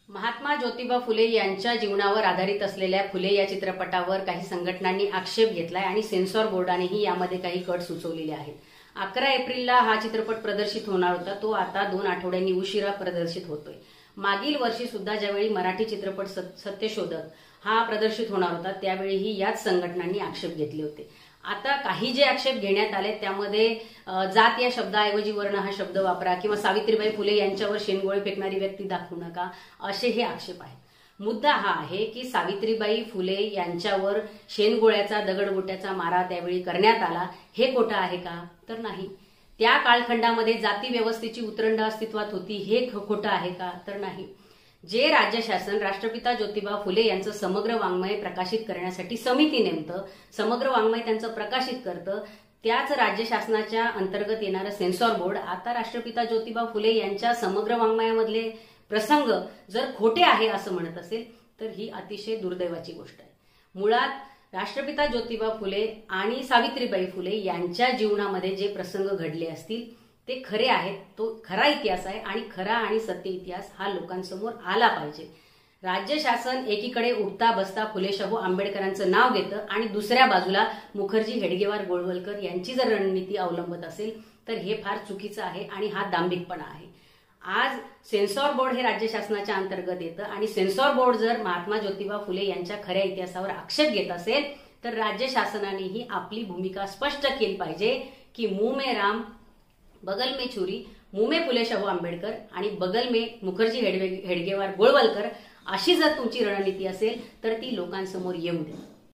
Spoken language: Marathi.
महात्मा ज्योतिबा फुले यांच्या जीवनावर आधारित असलेल्या फुले या चित्रपटावर काही संघटनांनी आक्षेप घेतलाय आणि सेन्सॉर बोर्डानेही यामध्ये काही कट सुचवलेले आहेत। 11 एप्रिलला हा चित्रपट प्रदर्शित होणार होता, तो आता 2 आठवड्यांनी उशिरा प्रदर्शित होतोय। मागील वर्षी सुद्धा ज्यावेळी मराठी चित्रपट सत्यशोधक हा प्रदर्शित होणार होता त्यावेळीही याच संघटनांनी आक्षेप घेतले होते। आता काही जे आक्षेप घेण्यात आले त्यामध्ये जात या शब्दाऐवजी वर्ण हा शब्द वापरा किंवा सावित्रीबाई फुले यांच्यावर शेणगोळे फेकणारी व्यक्ती दाखवू नका, असे हे आक्षेप आहेत। मुद्दा हा आहे की सावित्रीबाई फुले यांच्यावर शेणगोळ्याचा दगडगोट्याचा मारा त्यावेळी करण्यात आला, हे खोटं आहे का? तर नाही। त्या कालखंडामध्ये जाती व्यवस्थेची उतरंड अस्तित्वात होती, हे खोटं आहे का? तर नाही। जे राज्य शासन राष्ट्रपिता ज्योतिबा फुले यांचं समग्र वाङ्मय प्रकाशित करण्यासाठी समिती नेमतं, समग्र वाङ्मय त्यांचं प्रकाशित करतं, त्याच राज्य शासनाच्या अंतर्गत येणारं सेन्सॉर बोर्ड आता राष्ट्रपिता ज्योतिबा फुले यांच्या समग्र वाङ्मयामधले प्रसंग जर खोटे आहे असं म्हणत असेल तर ही अतिशय दुर्दैवाची गोष्ट आहे। मुळात राष्ट्रपिता ज्योतिबा फुले आणि सावित्रीबाई फुले यांच्या जीवनामध्ये जे प्रसंग घडले असतील ते खरे आहेत, तो खरा इतिहास आहे आणि खरा आणि सत्य इतिहास हा लोकांसमोर आला पाहिजे। राज्य शासन एकीकडे उठता बसता फुले शाहू आंबेडकरांचं नाव घेतं आणि दुसऱ्या बाजूला मुखर्जी हेडगेवार गोळवलकर यांची जर रणनीती अवलंबत असेल तर हे फार चुकीचं आहे आणि हा दांभिकपणा आहे। आज सेन्सॉर बोर्ड हे राज्य शासनाच्या अंतर्गत येतं आणि सेन्सॉर बोर्ड जर महात्मा ज्योतिबा फुले यांच्या खऱ्या इतिहासावर आक्षेप घेत असेल तर राज्य शासनानेही आपली भूमिका स्पष्ट केली पाहिजे की मुंह में राम बगल में छुरी, मुंह में फुले शाहू आंबेडकर आणि बगल में मुखर्जी हेडगेवार गोळवलकर, अशी जर तुमची रणनीती असेल तर ती लोकांसमोर येऊ द्या।